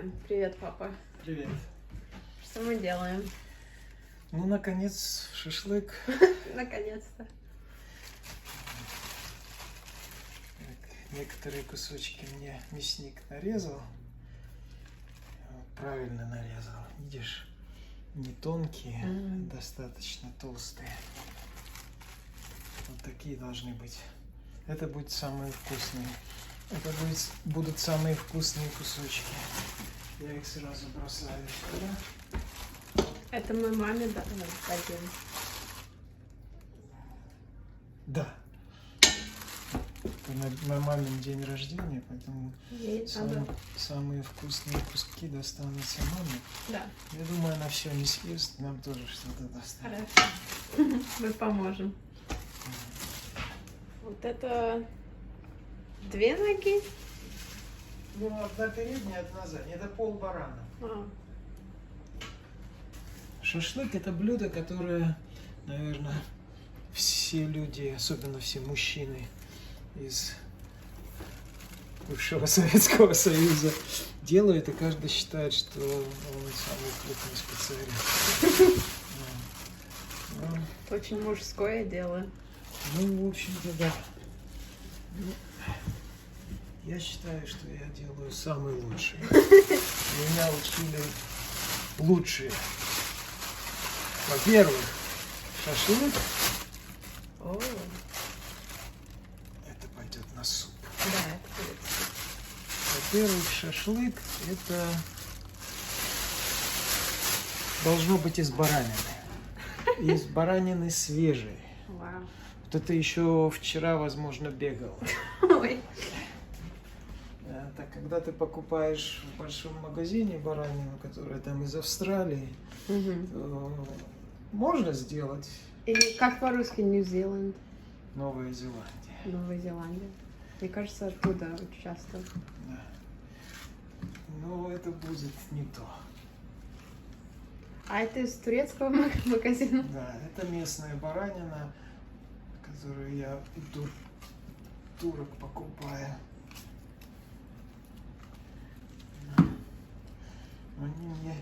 делаем? Привет, папа. Привет. Что мы делаем? Ну, наконец, шашлык. Наконец-то. Некоторые кусочки мне мясник нарезал. Правильно нарезал. Видишь, не тонкие, достаточно толстые. Вот такие должны быть. Это будет самые вкусные. Это будут самые вкусные кусочки. Я их сразу бросаю сюда. Это мы маме дадим. Да. Это на мамин день рождения, поэтому самые вкусные куски достанутся маме. Да. Я думаю, она все не съест, нам тоже что-то достанет. Хорошо. Мы поможем. Вот это 2 ноги? Ну, одна передняя, одна задняя. Это пол барана. Шашлык — это блюдо, которое, наверное, все люди, особенно все мужчины из бывшего Советского Союза, делают, и каждый считает, что он самый крупный специалист. Очень мужское дело. Ну, в общем-то, да. Я считаю, что я делаю самый лучший. Меня учили лучшие. Во-первых, шашлык. О, Это пойдет на суп. да, это будет. Во-первых, шашлык это должно быть из баранины. Из баранины свежей. Вау. Вот это еще вчера, возможно, бегал. Ой. Так, когда ты покупаешь в большом магазине баранину, которая там из Австралии, то можно сделать. Или как по-русски Нью-Зеланд? Новая Зеландия. Новая Зеландия. Мне кажется, оттуда очень часто. Да. Но это будет не то. А это из турецкого магазина? Да, это местная баранина, которую я у турок покупаю. Они мне,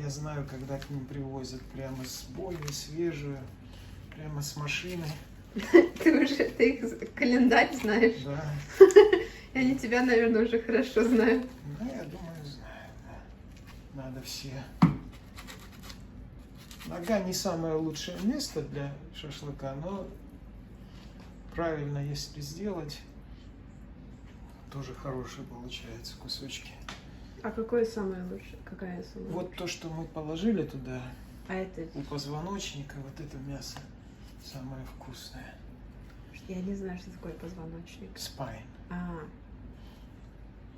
я знаю, когда к ним привозят прямо с бойни, свежую, прямо с машины. Ты их календарь знаешь? Да. И они тебя, наверное, уже хорошо знают. Ну, я думаю, знаю, да. Надо все. Нога не самое лучшее место для шашлыка, но правильно, если сделать, тоже хорошие получаются кусочки. А какое самое лучшее? Какая самая Вот лучшая? то, что мы положили туда, А это... у позвоночника, вот это мясо самое вкусное. Я не знаю, что такое позвоночник. Спайн. А,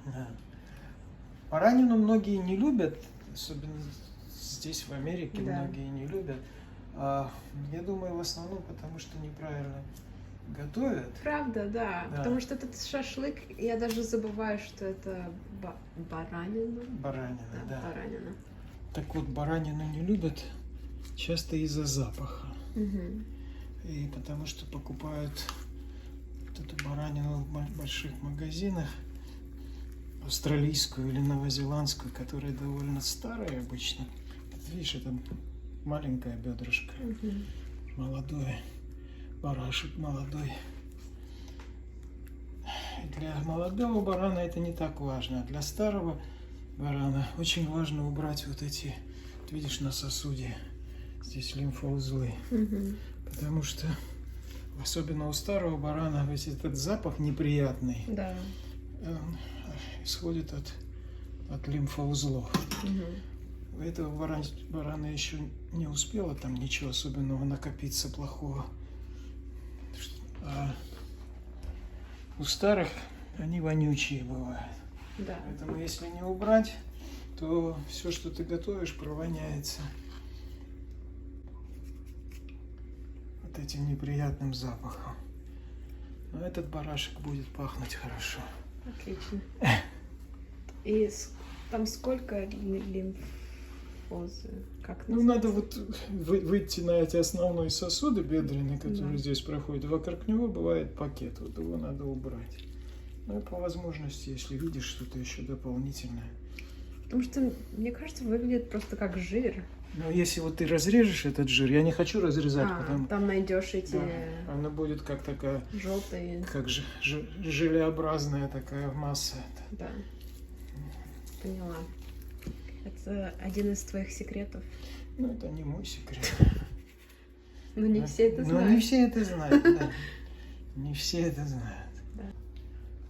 Да. Баранину многие не любят, особенно здесь, в Америке, Да. многие не любят. Я думаю, в основном потому, что неправильно готовят. правда, да. Да. Потому что этот шашлык, я даже забываю, что это баранина. Баранина, да. Баранина. Так вот, баранину не любят часто из-за запаха. Угу. И потому что покупают вот эту баранину в больших магазинах, австралийскую или новозеландскую, которая довольно старая обычно. Вот видишь, это маленькое бедрышко, молодое, барашек молодой. И для молодого барана это не так важно, а для старого барана очень важно убрать вот эти, вот видишь, на сосуде здесь лимфоузлы, потому что особенно у старого барана весь этот запах неприятный, Да. исходит от лимфоузлов. У этого барана еще не успело там ничего особенного накопиться плохого. А у старых они вонючие бывают. Да. Поэтому если не убрать, то все, что ты готовишь, провоняется вот этим неприятным запахом. Но этот барашек будет пахнуть хорошо. Отлично. И там сколько лимфозы? Как Ну, надо вот выйти на эти основные сосуды бедренные, которые здесь проходят. Вокруг него бывает пакет. Вот его надо убрать. Ну и по возможности, если видишь что-то еще дополнительное. Потому что, мне кажется, выглядит просто как жир. Но если вот ты разрежешь этот жир, я не хочу разрезать, потому Там найдешь эти да, она будет как такая, желтые. как желеобразная такая масса. Да. Поняла. Это один из твоих секретов. Ну, это не мой секрет. Но не все это Но знают. не все это знают, да. Не все это знают. Да.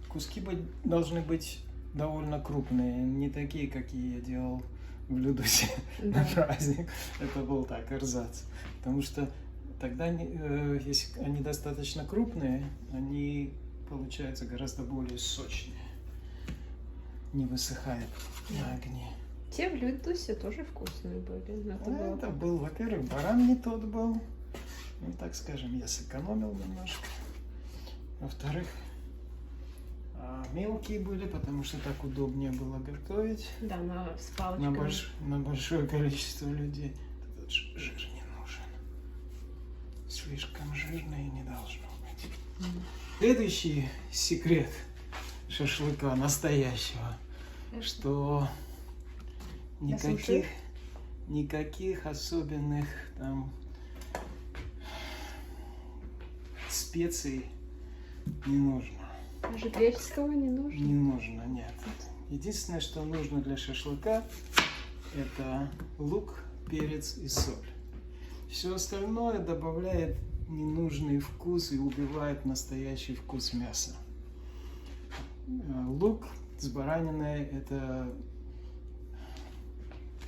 Куски должны быть довольно крупные, не такие, какие я делал в Людусе на праздник. Это был так, эрзац. Потому что тогда, если они достаточно крупные, они получаются гораздо более сочные. Не высыхают на огне. Те в Людусе тоже вкусные были. Но это было Это был, во-первых, баран не тот был. Ну, так скажем, я сэкономил немножко. Во-вторых, мелкие были, потому что так удобнее было готовить. Да, с палочками. На большое количество людей. Этот жир не нужен. Слишком жирный не должно быть. Следующий секрет шашлыка настоящего, что никаких особенных там специй не нужно. Даже греческого не нужно? Не нужно, нет. Единственное, что нужно для шашлыка, это лук, перец и соль. Все остальное добавляет ненужный вкус и убивает настоящий вкус мяса. Лук с бараниной – это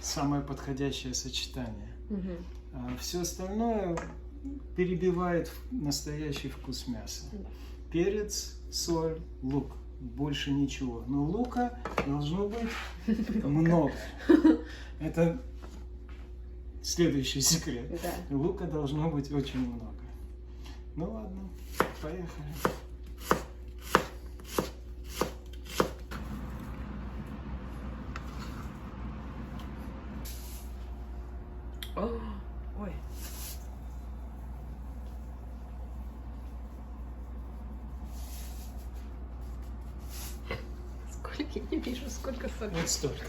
самое подходящее сочетание. А все остальное перебивает настоящий вкус мяса. Перец, соль, лук. Больше ничего. Но лука должно быть много. Это следующий секрет. Да. Лука должно быть очень много. Ну ладно, поехали. Ой. Сколько я не вижу, сколько соли. Вот столько.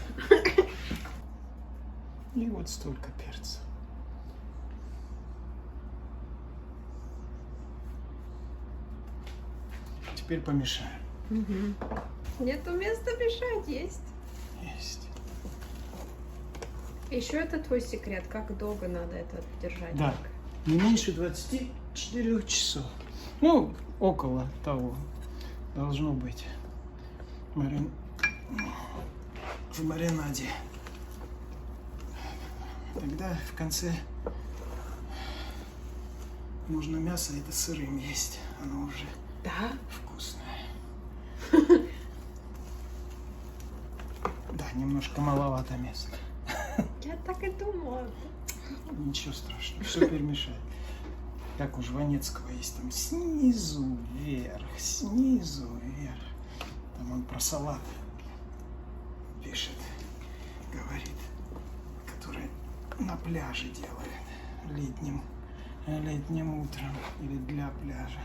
И вот столько перца. Теперь помешаем. Нету места мешать, есть. Есть. Еще это твой секрет, как долго надо это держать? Да. Не меньше 24 часов. Ну, около того должно быть. В маринаде. Тогда в конце можно мясо это сырым есть. Оно уже вкусное. Да, немножко маловато мяса. Я так и думала. Ничего страшного, все перемешать. Как у Жванецкого есть там снизу вверх, снизу вверх. Там он про салат пишет, говорит, который на пляже делает летним утром или для пляжа.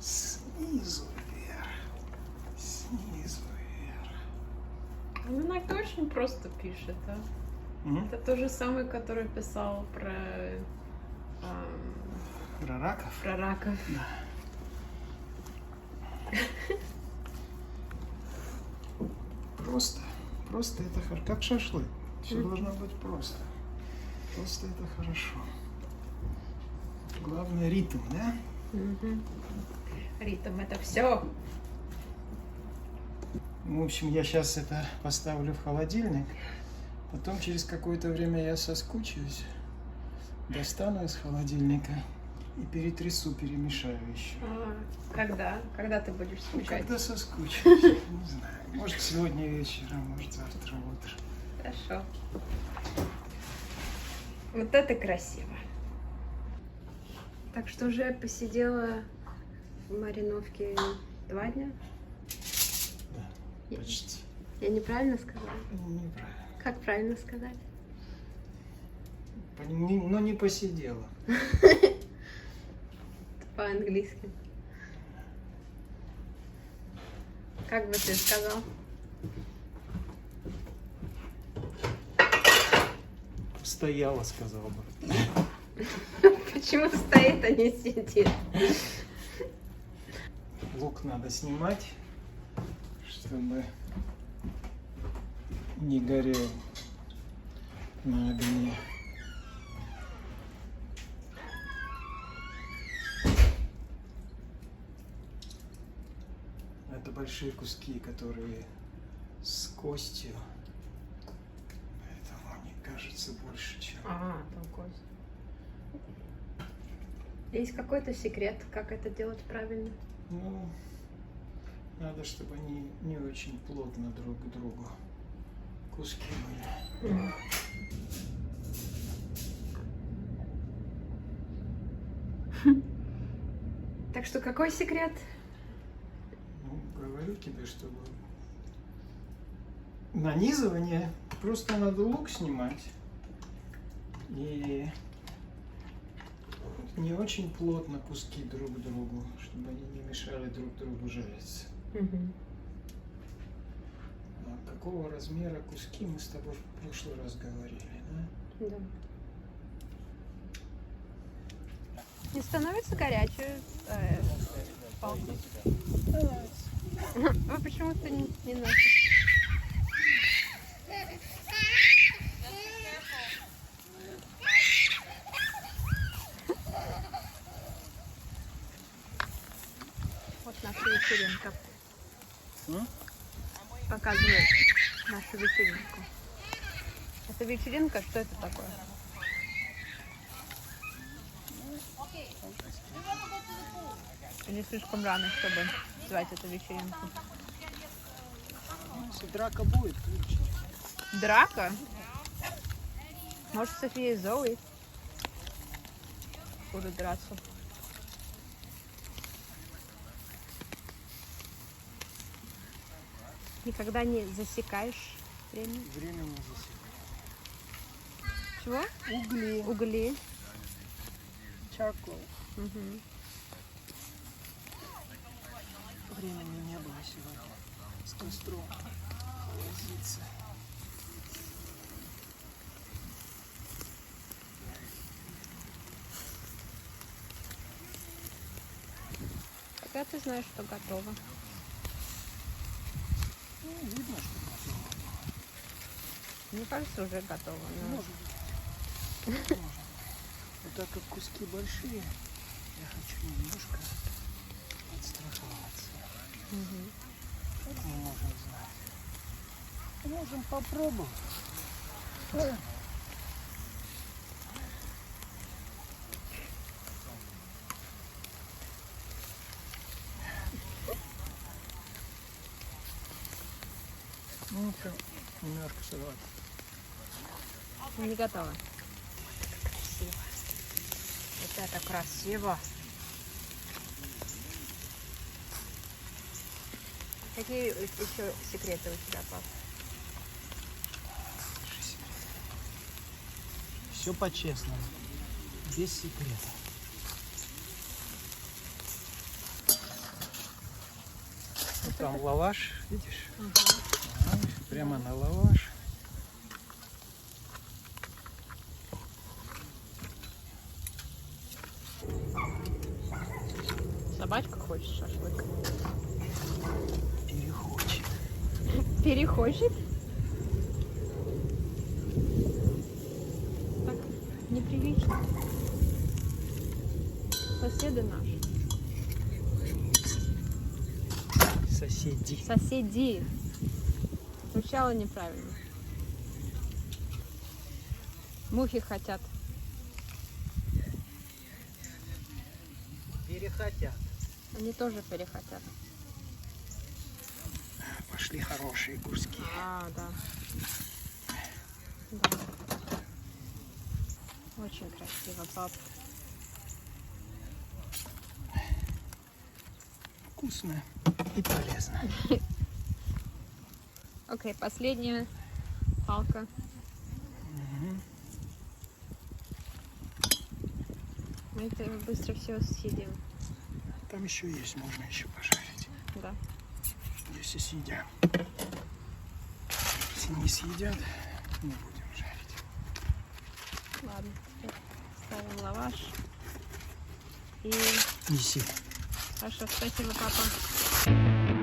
Снизу вверх, снизу вверх. Он иногда очень просто пишет, а? Это тот же самый, который писал про раков. Про раков. Да. Просто это хорошо. Как шашлык. Все должно быть просто. Просто это хорошо. Главное ритм, да? Ритм это все. В общем, я сейчас это поставлю в холодильник. Потом через какое-то время я соскучусь. Достану из холодильника и перетрясу, перемешаю еще. Когда? Когда ты будешь скучать? Когда соскучусь, не знаю. Может, сегодня вечером, может, завтра утром. Хорошо. Вот это красиво. Так что уже посидела в мариновке 2 дня? Да, почти. Я неправильно сказала? Неправильно. Как правильно сказать? Но не посидела. По-английски. Как бы ты сказал? Стояла, сказал бы. Почему стоит, а не сидит? Лук надо снимать, чтобы не горел на огне. Это большие куски, которые с костью, поэтому они кажутся больше, чем... А, там кость. Есть какой-то секрет, как это делать правильно? Ну, надо, чтобы они не очень плотно друг к другу куски были. Так что какой секрет? Ну, говорю тебе, чтобы нанизывание, просто надо лук снимать и не очень плотно куски друг к другу, чтобы они не мешали друг другу жариться. А какого размера куски мы с тобой в прошлый раз говорили, да? Да. Не становится горячей палка? Вы почему-то не носите? Вот наша вечеринка. Показывает нашу вечеринку. Это вечеринка, что это такое? Или слишком рано, чтобы звать эту вечеринку? Если драка будет, включи. Драка? Может, София и Зои будут драться. Никогда не засекаешь время? Время не засекает. Чего? Угли. Угли. Charcoal. Угу. Времени не было сегодня с костром возиться. Когда ты знаешь, что готово? Ну, видно, что готово. Мне кажется, уже готово. Но... Может быть. Может. Но так как куски большие, я хочу немножко подстраховаться. Угу. Это мы можем знать. Можем попробовать. Ну все, немножко сырой. Не готово. Красиво. Вот это красиво. Какие еще секреты у тебя, пап? Все по-честному, без секрета. Вот там лаваш, видишь? Ага, прямо на лаваш. Собачка хочет шашлык. Перехочет. Перехочет? Так неприлично. Соседи наши. Соседи. Соседи. Звучало неправильно. Мухи хотят. Перехотят. Они тоже перехотят. Пошли хорошие куски. А, да. Да. Очень красиво, пап. Вкусно и полезно. Окей, последняя палка. Мы это быстро все съедим. Там еще есть, можно еще пожарить. Да. Если съедят. Если не съедят, не будем жарить. Ладно, теперь ставим лаваш. И Неси. хорошо, спасибо, папа.